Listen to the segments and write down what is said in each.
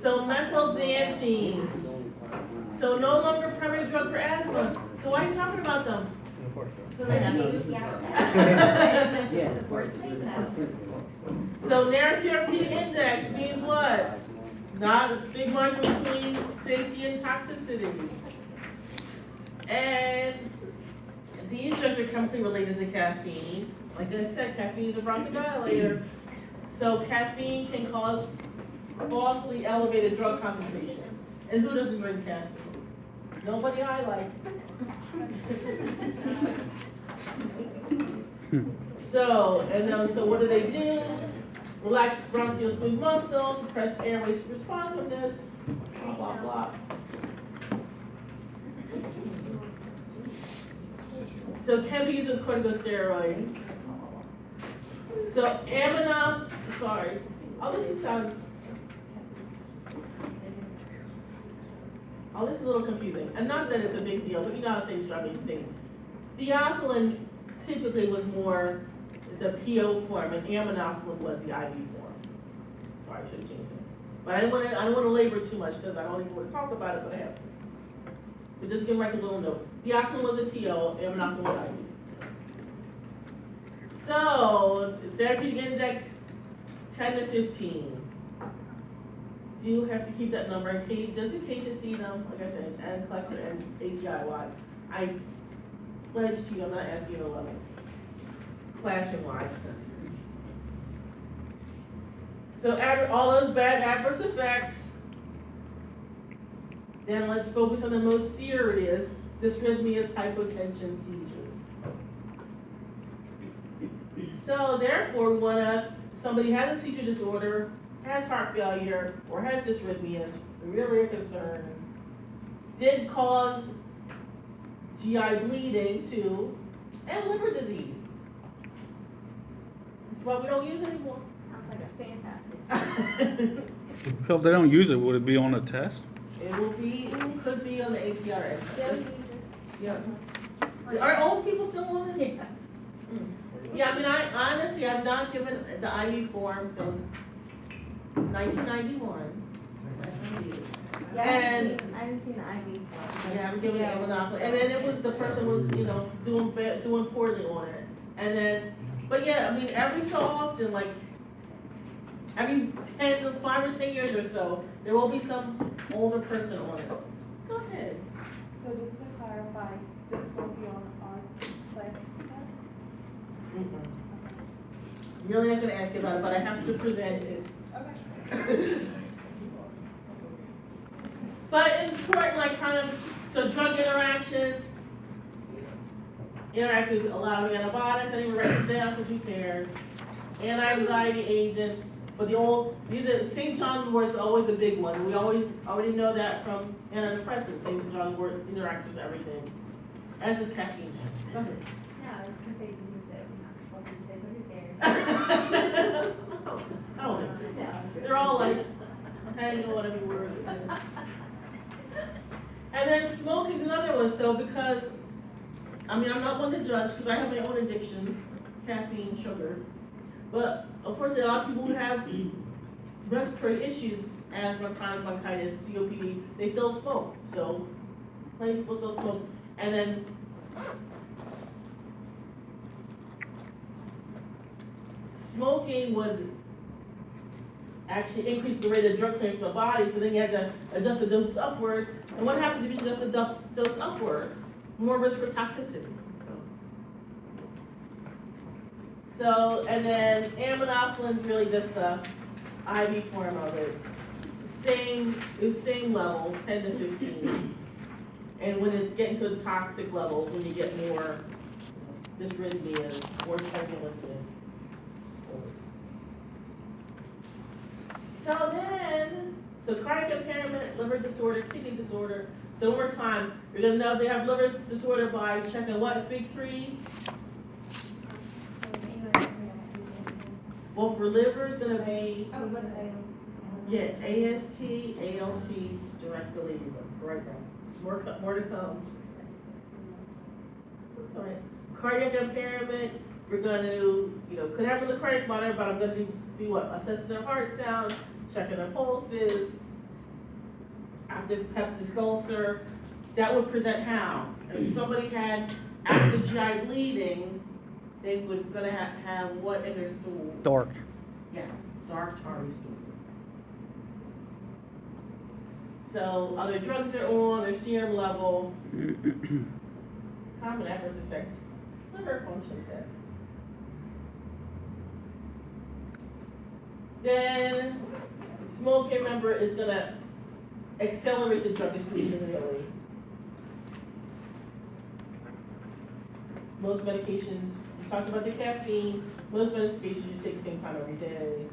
So methylxanthines. So no longer primary drug for asthma. So why are you talking about them? Because they have So narrow therapeutic index means what? Not a big margin between safety and toxicity. And these drugs are chemically related to caffeine. Like I said, caffeine is a bronchodilator. So caffeine can cause falsely elevated drug concentrations. And who doesn't drink caffeine? Nobody I like. So what do they do? Relax bronchial smooth muscle, suppress airway responsiveness, blah, blah, blah. So can be used with corticosteroid. So this is a little confusing. And not that it's a big deal, but you know how things drive me insane. Theophylline typically was more the PO form, and aminophylline was the IV form. Sorry, I should have changed it. But I don't want to labor too much because I don't even want to talk about it, but I have to. But just give like a little note. Theophylline was a PO, aminophylline was IV. So therapeutic index 10 to 15. Do you have to keep that number in case, just in case you see them, like I said, and Klexer and ATI wise. I pledge to you, I'm not asking you to love it. Classroom wise. So all those bad adverse effects. Then let's focus on the most serious dysrhythmias, hypotension, seizures. So therefore, somebody has a seizure disorder, has heart failure, or has dysrhythmias, we really are concerned, did cause GI bleeding too, and liver disease. That's why we don't use it anymore. Sounds like a fantastic. So if they don't use it, would it be on a test? It could be on the ATRS. Yeah. Are old people still on it? Yeah. Yeah, I mean, I honestly have not given the IV form since 1991. Yeah, And I haven't seen the IV form. yeah, I'm giving it aminophylline, and then it was the person was doing poorly on it, and then but yeah, I mean every so often like every 5 or 10 years or so there will be some older person on it. Go ahead. So just to clarify, this will be on our Plex test? Really not gonna ask you about it, but I have to present it. Okay. But important, like so drug interactions with a lot of antibiotics, I didn't even write it down because who cares? Anti-anxiety agents, but these are, St. John's wort's always a big one. We already know that from antidepressants, St. John's wort interacts with everything, as is caffeine. Go ahead. Yeah, I was just gonna say, you need to, not supposed to say, but who cares? I don't think so. They're all like, hang on whatever word. And then smoking is another one. So because, I mean, I'm not one to judge because I have my own addictions, caffeine, sugar. But unfortunately, a lot of people who have respiratory issues, asthma, chronic bronchitis, COPD, they still smoke. So plenty of people still smoke. And then smoking would actually increase the rate of drug clearance from the body, so then you have to adjust the dose upward. And what happens if you adjust the dose upward? More risk for toxicity. So, and then aminophylline is really just the IV form of it. Same level, 10 to 15. And when it's getting to the toxic levels, when you get more dysrhythmia, more tremulousness. So cardiac impairment, liver disorder, kidney disorder. So one more time, you're gonna know if they have liver disorder by checking what big three? Well, for liver is gonna be AST, ALT, direct related, right now. More to come. Sorry. Cardiac impairment, we're gonna, could happen with the cardiac monitor, but I'm gonna do what? Assessing their heart sound, checking their pulses, active peptic ulcer, that would present how? If somebody had active GI bleeding, they would gonna have what in their stool? Dark. Yeah, dark tarry stool. So other drugs they're on, their serum level, common adverse effect, liver function tests. Then smoking, remember, is gonna accelerate the drug excretion really. Most medications, we talked about the caffeine, most medications you take the same time every day.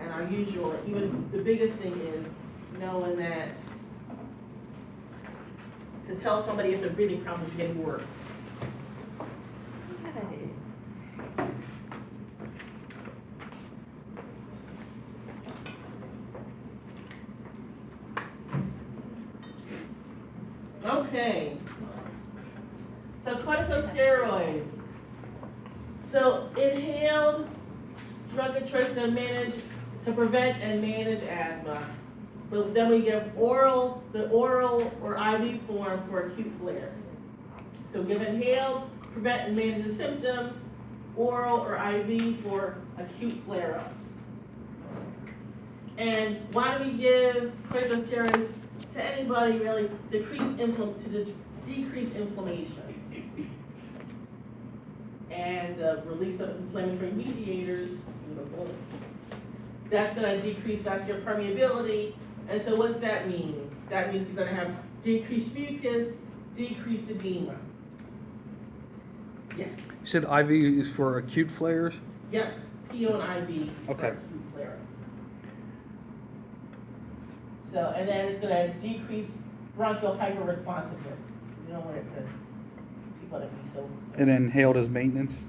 And our usual, even the biggest thing is knowing that to tell somebody if their breathing problems are getting worse. Okay. Okay. So corticosteroids. So inhaled drug of choice to prevent and manage asthma. But then we give the oral or IV form for acute flares. So give inhaled, prevent and manage the symptoms, oral or IV for acute flare-ups. And why do we give corticosteroids to anybody really? To decrease inflammation and the release of inflammatory mediators. That's going to decrease vascular permeability. And so what's that mean? That means you're going to have decreased mucus, decreased edema. Yes. You said IV is for acute flares? Yep. PO and IV for Okay. acute flare-ups. So, and then it's going to decrease bronchial hyperresponsiveness. You don't want it to, people to be so. And inhaled as maintenance?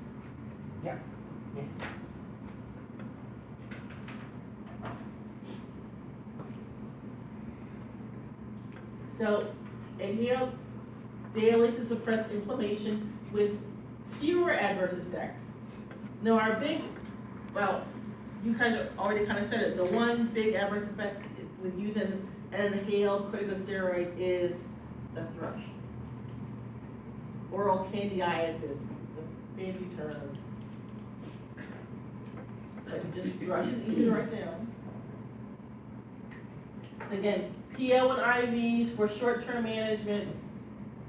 Yeah. Yes. So, inhale daily to suppress inflammation with fewer adverse effects. Now our big, well, you guys already kind of said it, the one big adverse effect with using an inhaled corticosteroid is the thrush. Oral candidiasis, the fancy term. But you just thrush is easy to write down. So again, PO and IVs for short-term management,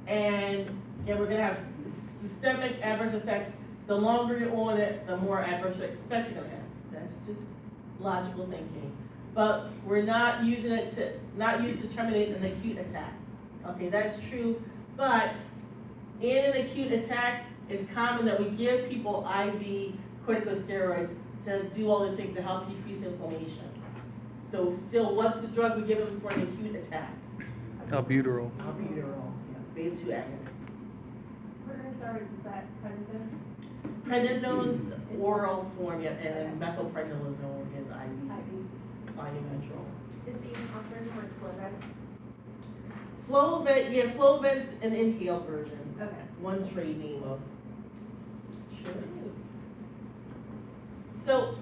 and again, we're gonna have systemic adverse effects. The longer you're on it, the more adverse effects you're gonna have. That's just logical thinking. But we're not using it not used to terminate an acute attack. Okay, that's true, but in an acute attack, it's common that we give people IV corticosteroids to do all those things to help decrease inflammation. So still, what's the drug we give them for an acute attack? Albuterol. Albuterol, beta 2 agonist. Corticosteroids, is that prednisone? Prednisone's oral form, yeah, and then methylprednisolone is IV, IV. Solumentrol. Is it even offered for Flovent? Flovent, yeah, Flovent's an inhaled version. Okay. One trade name of. Sure is. So,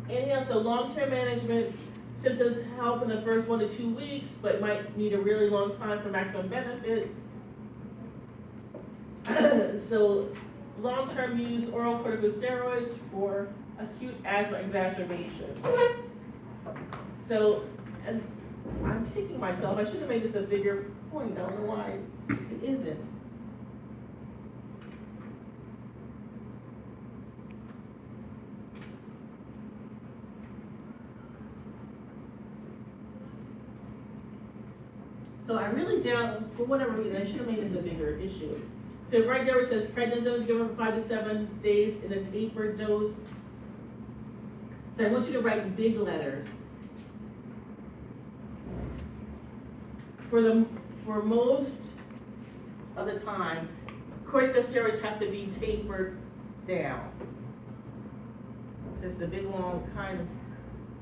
anyhow, so long-term management, symptoms help in the first 1 to 2 weeks, but might need a really long time for maximum benefit. So, long-term use oral corticosteroids for acute asthma exacerbation. So, and I'm kicking myself. I should have made this a bigger point. I don't know why it isn't. So I really doubt, for whatever reason, I should have made this a bigger issue. So right there it says prednisone is given for 5 to 7 days in a tapered dose. So I want you to write in big letters. For most of the time, corticosteroids have to be tapered down. So it's a big long kind of,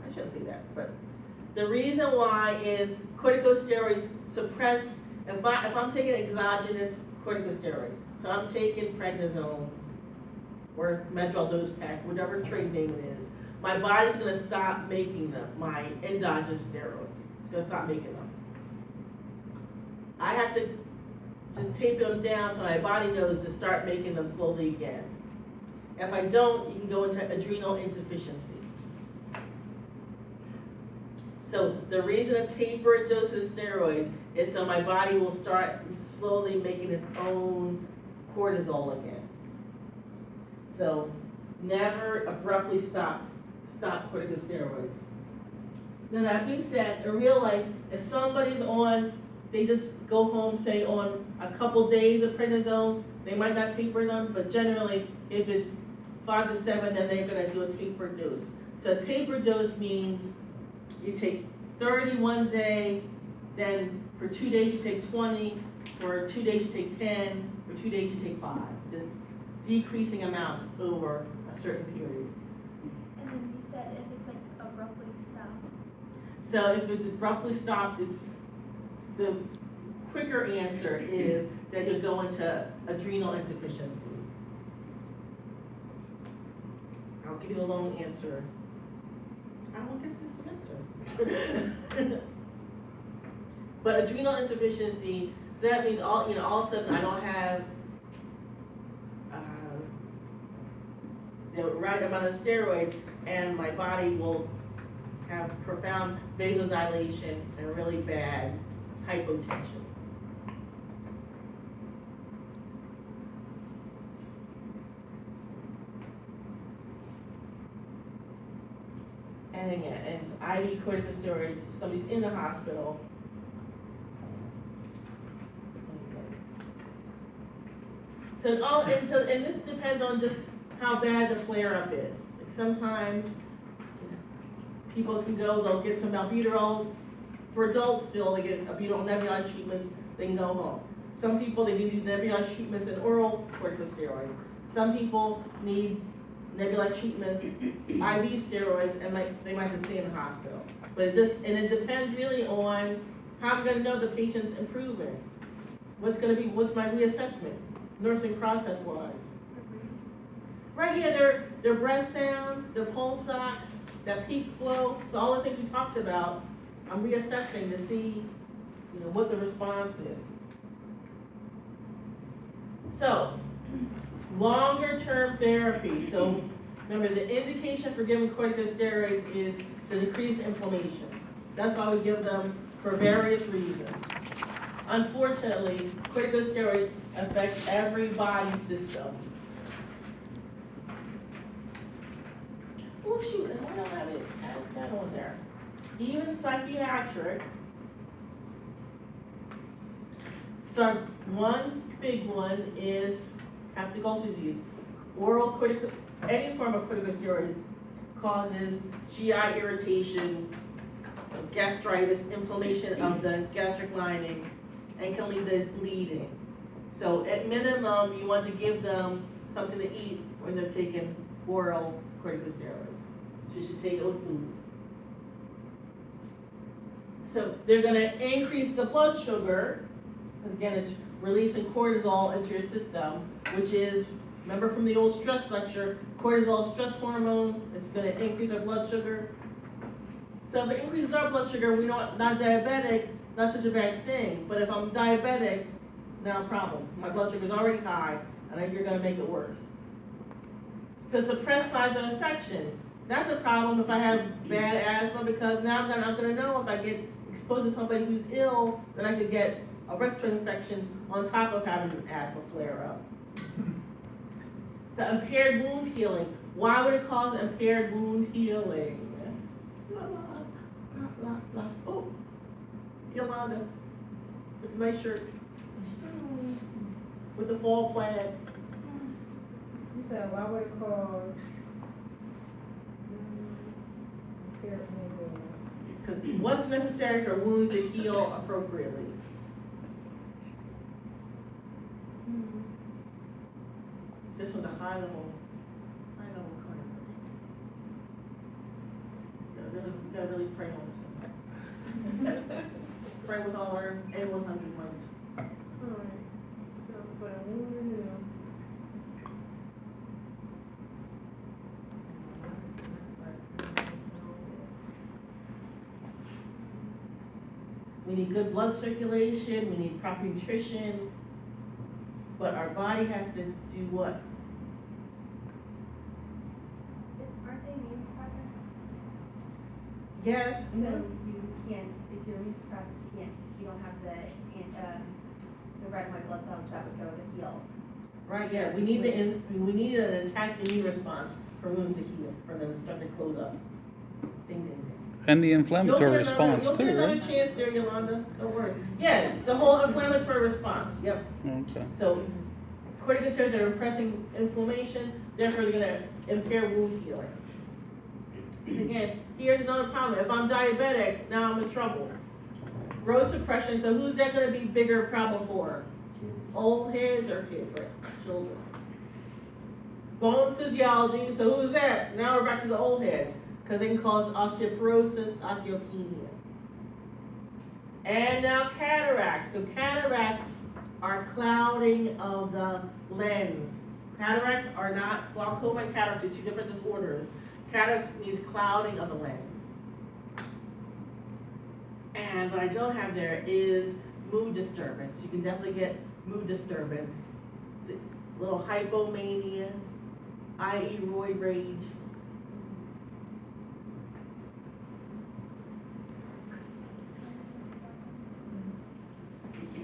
I shouldn't say that, but the reason why is corticosteroids suppress, if I'm taking exogenous corticosteroids, so I'm taking prednisone or Medrol dose pack, whatever trade name it is, my body's gonna stop making them, my endogenous steroids. gonna stop making them. I have to just tape them down so my body knows to start making them slowly again. If I don't, you can go into adrenal insufficiency. So the reason a tapered dose of steroids is so my body will start slowly making its own cortisol again. So never abruptly stop corticosteroids. Now that being said, in real life, if somebody's on, they just go home, say on a couple days of prednisone, they might not taper them, but generally, if it's 5 to 7, then they're gonna do a tapered dose. So a tapered dose means you take 30 one day, then for 2 days you take 20, for 2 days you take 10, for 2 days you take 5. Just decreasing amounts over a certain period. And then you said if it's like abruptly stopped. So if it's abruptly stopped, it's the quicker answer is that you'll go into adrenal insufficiency. I'll give you the long answer. I won't guess this semester. But adrenal insufficiency, so that means all of a sudden I don't have the right amount of steroids, and my body will have profound vasodilation and really bad hypotension. And again, and IV corticosteroids, if somebody's in the hospital. And this depends on just how bad the flare-up is. Like sometimes people can go, they'll get some albuterol. For adults still, they get albuterol nebulized treatments, they can go home. Some people, they need nebulized treatments and oral corticosteroids. Some people need nebulized treatments, IV steroids, and they might just stay in the hospital. But it depends really on how I'm gonna know the patient's improving. What's my reassessment, nursing process-wise? Right here, their breath sounds, their pulse ox, that peak flow, so all the things we talked about, I'm reassessing to see, what the response is. So, longer term therapy. So remember, the indication for giving corticosteroids is to decrease inflammation. That's why we give them for various reasons. Unfortunately, corticosteroids affect every body system. Oh shoot, and why don't I have that on there? Even psychiatric. So one big one is peptic ulcer disease. Any form of corticosteroid causes GI irritation, so gastritis, inflammation of the gastric lining, and can lead to bleeding. So at minimum, you want to give them something to eat when they're taking oral corticosteroids. So you should take it with food. So they're gonna increase the blood sugar, because again, it's releasing cortisol into your system, which is, remember from the old stress lecture, cortisol is stress hormone, it's gonna increase our blood sugar. So if it increases our blood sugar, we're not diabetic, not such a bad thing. But if I'm diabetic, now a problem. My blood sugar is already high, and then you're gonna make it worse. So suppress signs of infection. That's a problem if I have bad asthma, because now I'm gonna know if I get exposed to somebody who's ill, then I could get a respiratory infection on top of having an asthma flare up. So impaired wound healing. Why would it cause impaired wound healing? Oh, Yolanda, with my shirt, with the fall plaid. You said, why would it cause? What's necessary for wounds to heal appropriately? This one's a high level kind. You gotta really pray on this one. Pray with all our A100 might. Alright, so for a wound heal. We need good blood circulation, we need proper nutrition, but our body has to do what? Aren't they immune suppressants? Yes. So you can't, if you're immune suppressed, you don't have the red and white blood cells that would go to heal. Right, yeah, we need we need an intact immune response for wounds to heal, for them to start to close up. Ding, ding, ding. And the inflammatory response You'll get too, another right? chance there, Yolanda, don't worry. Yeah, the whole inflammatory response, yep. Okay. So corticosteroids are repressing inflammation, therefore they're gonna impair wound healing. So again, here's another problem. If I'm diabetic, now I'm in trouble. Growth suppression, so who's that gonna be bigger problem for? Old heads or kids, right? Children. Bone physiology, so who's that? Now we're back to the old heads, because they can cause osteoporosis, osteopenia. And now cataracts. So cataracts are clouding of the lens. Cataracts are not, glaucoma and cataracts are two different disorders. Cataracts means clouding of the lens. And what I don't have there is mood disturbance. You can definitely get mood disturbance. So, little hypomania, i.e. roid rage.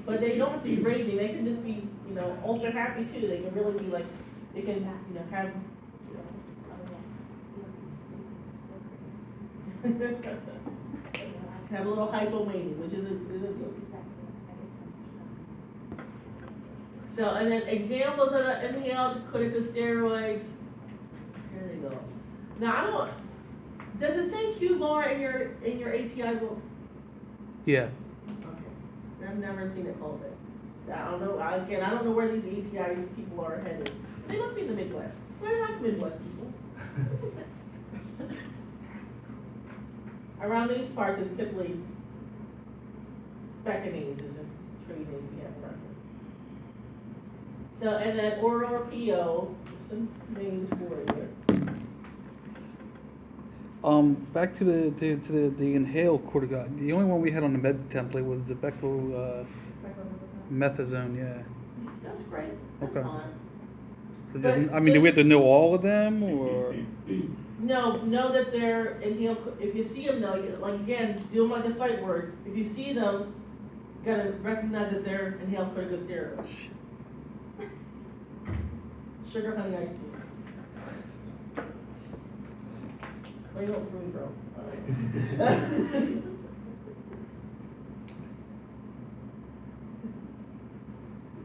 But they don't have to be raging, they can just be, ultra happy too. They can really be like, they can, have, have a little hypomania, which is a guilty. So, and then examples of the inhaled corticosteroids. Here they go. Now does it say Q-bar in your ATI book? Yeah. Okay. I've never seen it called that. I don't know, I don't know where these ATI people are headed. They must be in the Midwest. They're not Midwest people. Around these parts is typically Beckinese is a trade name we have around here. So, and then oral PO, some names for you. Back to the inhaled corticosteroid. The only one we had on the med template was the beclomethasone. Yeah. That's great, that's Okay. fine. So But just, do we have to know all of them or? No, know that they're inhaled, if you see them though, like again, do them like a sight word. If you see them, you gotta recognize that they're inhaled corticosteroids. Sugar, honey, iced tea. What do you want from me, bro? Alright.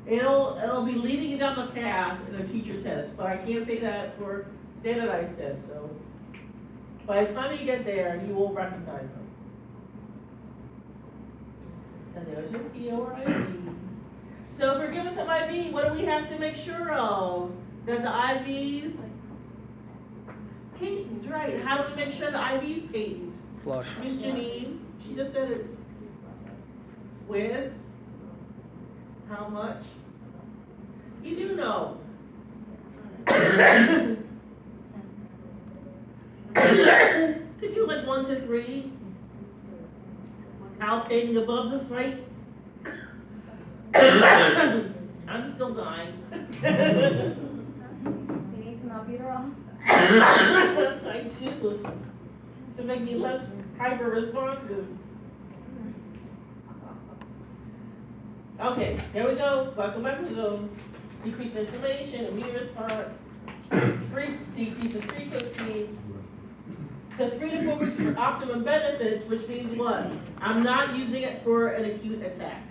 It'll be leading you down the path in a teacher test, but I can't say that for standardized tests, so. By the time you get there, you will recognize them. So there's your PO or IV. So if we're giving some IV, what do we have to make sure of? That the IV's patent, right? How do we make sure the IV's patent? Flush. Miss Janine, she just said it. With? How much? You do know. Could you like 1 to 3? Palpating above the site? I'm still dying. You need some albuterol? I do. To make me less hyper responsive. Okay, here we go. Beclomethasone, decrease inflammation, immune response, decrease in frequency. So 3 to 4 weeks for optimum benefits, which means what? I'm not using it for an acute attack.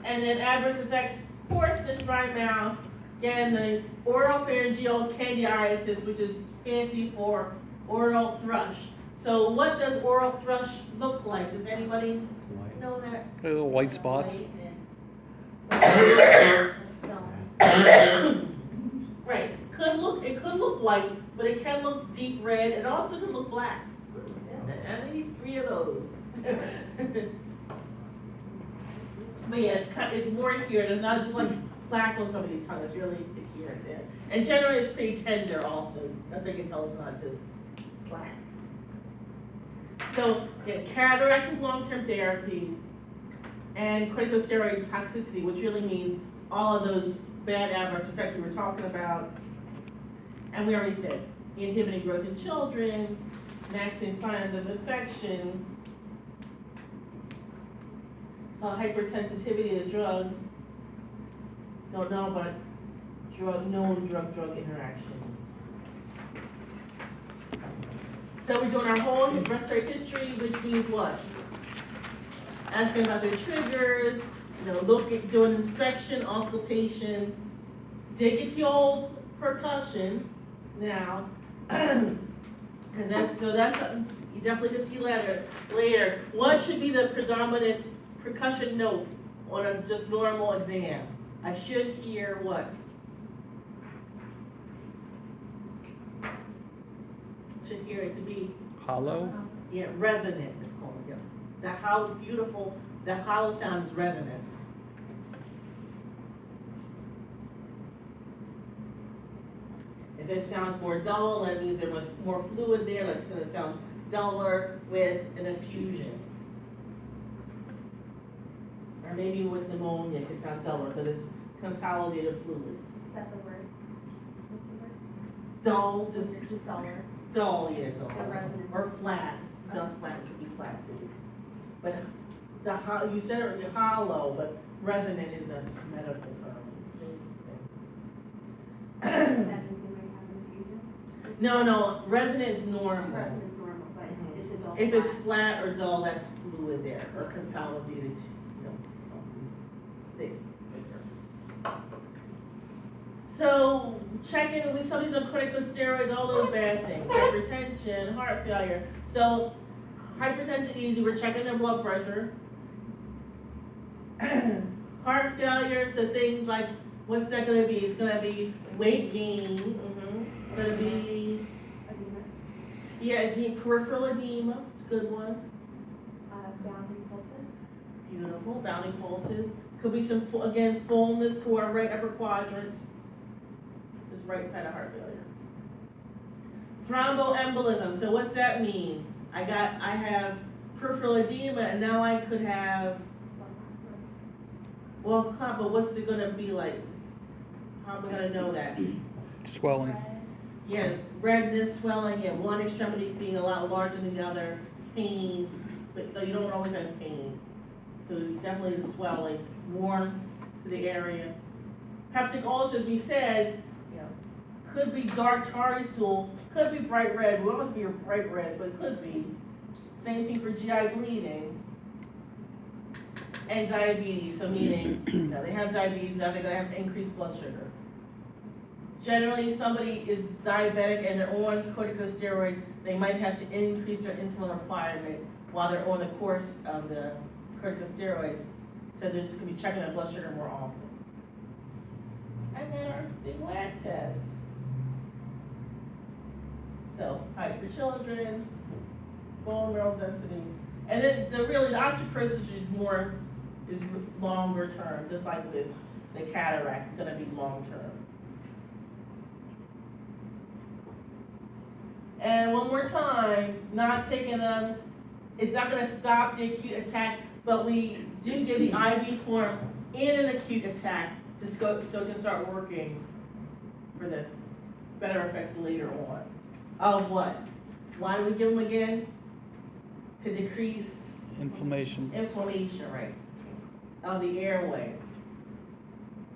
And then adverse effects, hoarseness, dry mouth. Again, the oral pharyngeal candidiasis, which is fancy for oral thrush. So what does oral thrush look like? Does anybody know that? Little white spots. Right. It could look white, but it can look deep red. It also can look black. I need 3 of those. But yeah, it's more adherent. It's not just like plaque on somebody's tongue. It's really adherent there. And generally, it's pretty tender also. That's how you can tell it's not just plaque. So, yeah, cataracts with long-term therapy and corticosteroid toxicity, which really means all of those bad adverse effects we were talking about. And we already said, inhibiting growth in children, maxing signs of infection, so hypersensitivity to drug, don't know, but known drug-drug interactions. So we're doing our whole respiratory history, which means what? Asking about their triggers, doing inspection, auscultation, dig into your old percussion now, because that's something you definitely can see later. What should be the predominant percussion note on a just normal exam? I should hear what? Should hear it to be, Hollow? yeah, resonant is called, yeah. That hollow, beautiful, that hollow sound is resonance. If it sounds more dull, that means there was more fluid there, that's gonna sound duller with an effusion. Or maybe with pneumonia, it can sound duller, because it's consolidated fluid. Is that the word? What's the word? Dull, Just dollar. dull, yeah, So dull. resonance. Or flat, dull flat could be flat too. But you said it hollow, but resonant is a medical term. That means they might have an infusion. No, resonant is normal. Resonance normal, but is the dull If it's flat? flat or dull, that's fluid there, or consolidated, something's thick, thicker. So, checking with somebody's on corticosteroids, all those bad things, hypertension, heart failure. So, hypertension easy, we're checking their blood pressure. Heart failure, so things like, what's that gonna be? It's gonna be weight gain, it's gonna be, Edema. peripheral edema, it's a good one. Boundary pulses. Beautiful, bounding pulses. Could be some, again, fullness to our right upper quadrant. This right side of heart failure. Thromboembolism, so what's that mean? I have peripheral edema and now I could have, well, clot, but what's it gonna be like? How am I gonna know that? Swelling. Yeah, redness, swelling, yeah, one extremity being a lot larger than the other, pain, but though you don't always have pain. So definitely the swelling, warm to the area. Peptic ulcers, we said, could be dark tarry stool, could be bright red, we don't have to be bright red, but it could be. Same thing for GI bleeding. And diabetes, so meaning, they have diabetes, now they're gonna have increased blood sugar. Generally, somebody is diabetic and they're on corticosteroids, they might have to increase their insulin requirement while they're on the course of the corticosteroids. So they're just gonna be checking their blood sugar more often. And then our big lab tests. So, height for children, bone mineral density. And then the osteoporosis is longer term, just like with the cataracts, it's gonna be long term. And one more time, not taking them, it's not gonna stop the acute attack, but we do give the IV form in an acute attack so it can start working for the better effects later on. Of what? Why do we give them again? To decrease Inflammation. inflammation, right, of the airway.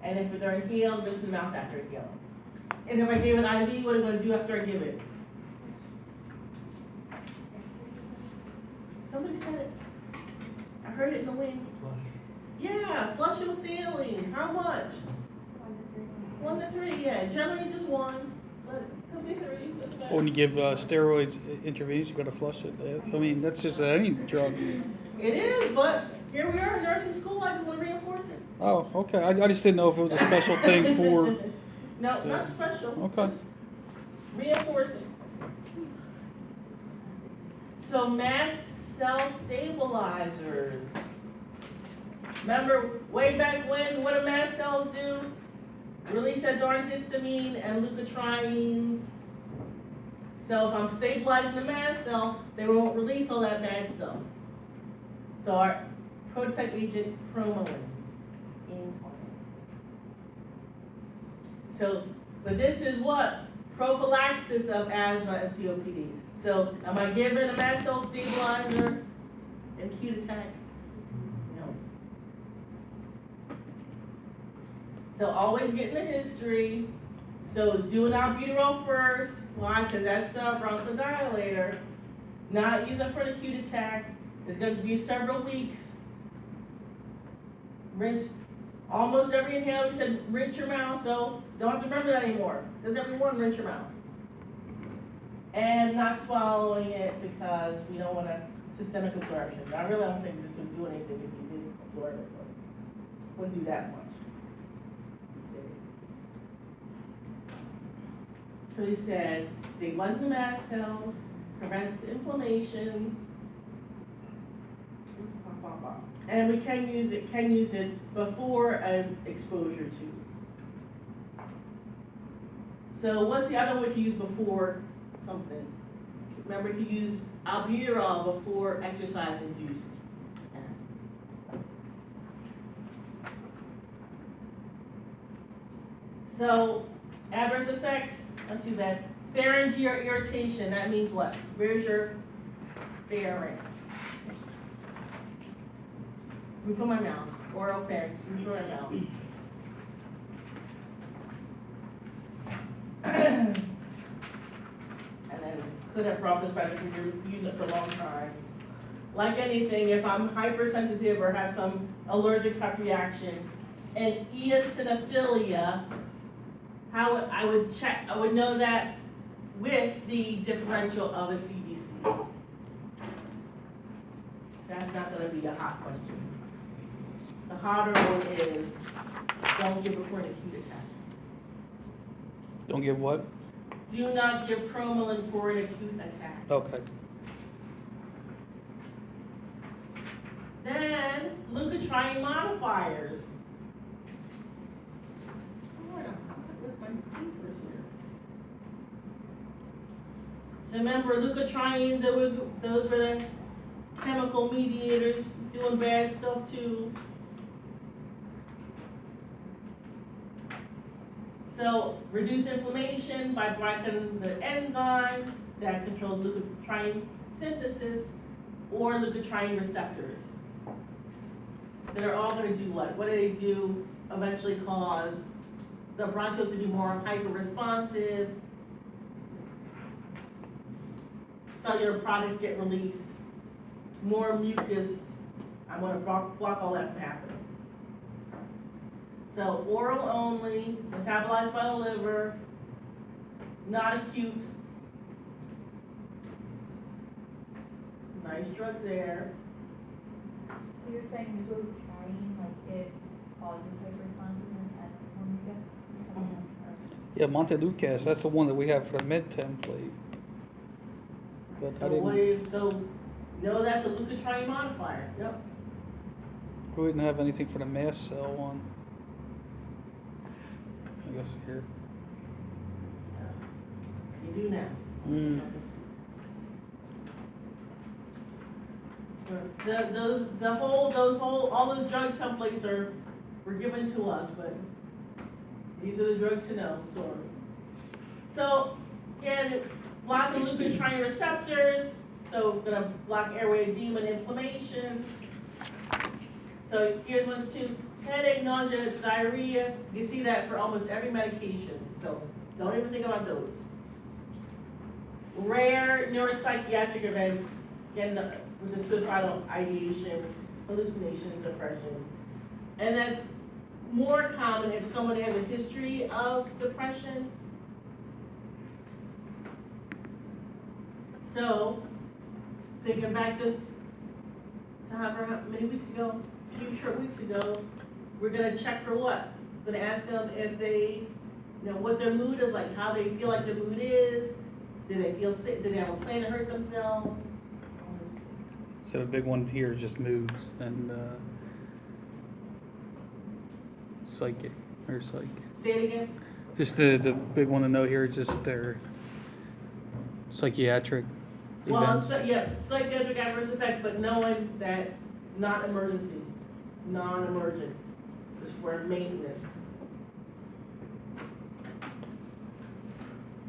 And if they're inhaled, rinse the mouth after inhaling. And if I give an IV, what am I gonna do after I give it? Somebody said it. I heard it in the wind. Yeah, flush and saline. How much? 1 to 3, yeah. Generally just 1, but it could be 3. Doesn't matter. When you give steroids intravenous, you gotta flush it. I mean, that's just any drug. It is, but here we are in nursing school. I just want to reinforce it. Oh, okay. I just didn't know if it was a special thing for. No, not special. Okay. Just reinforcing. So mast cell stabilizers. Remember way back when, what do mast cells do? Release that darn histamine and leukotrienes. So if I'm stabilizing the mast cell, they won't release all that bad stuff. So our prototype agent cromolyn. So, but this is what? Prophylaxis of asthma and COPD. So am I giving a mast cell stabilizer and acute attack? No. So always getting the history. So do an albuterol first. Why? Because that's the bronchodilator. Not use it for an acute attack. It's going to be several weeks. Rinse almost every inhale. We said rinse your mouth, so don't have to remember that anymore. Does everyone rinse your mouth? And not swallowing it because we don't want a systemic absorption. I really don't think this would do anything if you did absorb it, but wouldn't do that much. So he said, stabilizes the mast cells, prevents inflammation, and we can use it before an exposure to. So what's the other one we can use before something? Remember, we can use albuterol before exercise-induced asthma. So adverse effects, not too bad. Pharyngeal irritation, that means what? Where's your pharynx? Roof of my mouth, oral pharynx, roof of my mouth. And then could have bronchospasm if you use it for a long time. Like anything, if I'm hypersensitive or have some allergic type reaction, and eosinophilia, how I would know that with the differential of a CBC. That's not gonna be a hot question. The hotter one is, don't give before an acute attack. Don't give what? Do not give cromolyn for an acute attack. Okay. Then, leukotriene modifiers. So remember, leukotrienes, those were the chemical mediators doing bad stuff too. So reduce inflammation by blocking the enzyme that controls leukotriene synthesis or leukotriene receptors. They're all going to do what? What do they do? Eventually cause the bronchioles to be more hyper-responsive. Cellular products get released. More mucus. I want to block all that from happening. So oral only, metabolized by the liver, not acute. Nice drugs there. So you're saying leukotriene, like it causes hyperresponsiveness at mucus? Yeah, Montelukast, that's the one that we have for the med template. But I So didn't, no, that's a leukotriene modifier. Yep. we didn't have anything for the mast cell one. I guess here. You do now. Mm. All those drug templates were given to us, but these are the drugs to know. So again, block the leukotriene receptors. So we're gonna block airway edema and inflammation. So here's ones too: headache, nausea, diarrhea. You see that for almost every medication. So don't even think about those. Rare neuropsychiatric events, again, with the suicidal ideation, hallucinations, depression. And that's more common if someone has a history of depression. So, thinking back just to how many weeks ago, a few short weeks ago, we're gonna check for what? We're gonna ask them if they, what their mood is like, how they feel like the mood is. Did they feel sick? Did they have a plan to hurt themselves? All those things. So the big one here is just moods and psychic. Say it again. Just the big one to know here is just their psychiatric Well, events. yeah, psychiatric adverse effect, but knowing that not emergency, non-emergent, is for maintenance.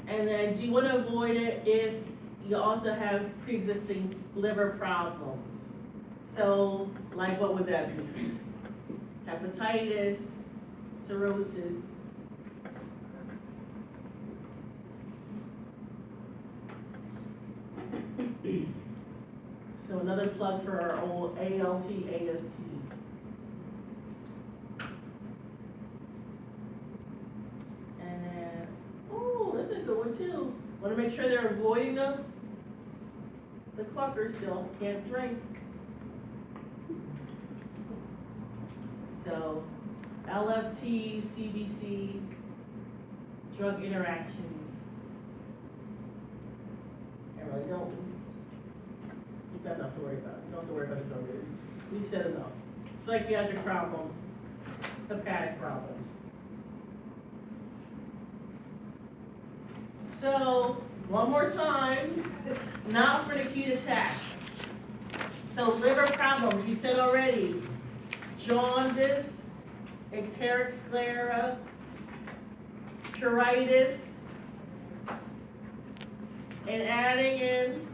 And then, do you wanna avoid it if you also have pre-existing liver problems? So, like, what would that be? Hepatitis, cirrhosis. So another plug for our old ALT, AST. And then, oh, that's a good one too. Wanna make sure they're avoiding the cluckers still, can't drink. So, LFT, CBC, drug interactions. I really don't, you've got enough to worry about, you don't have to worry about the drug use. We said enough. Psychiatric problems, hepatic problems. So, one more time, not for the acute attack. So liver problems, you said already, jaundice, icteric sclera, pruritus, and adding in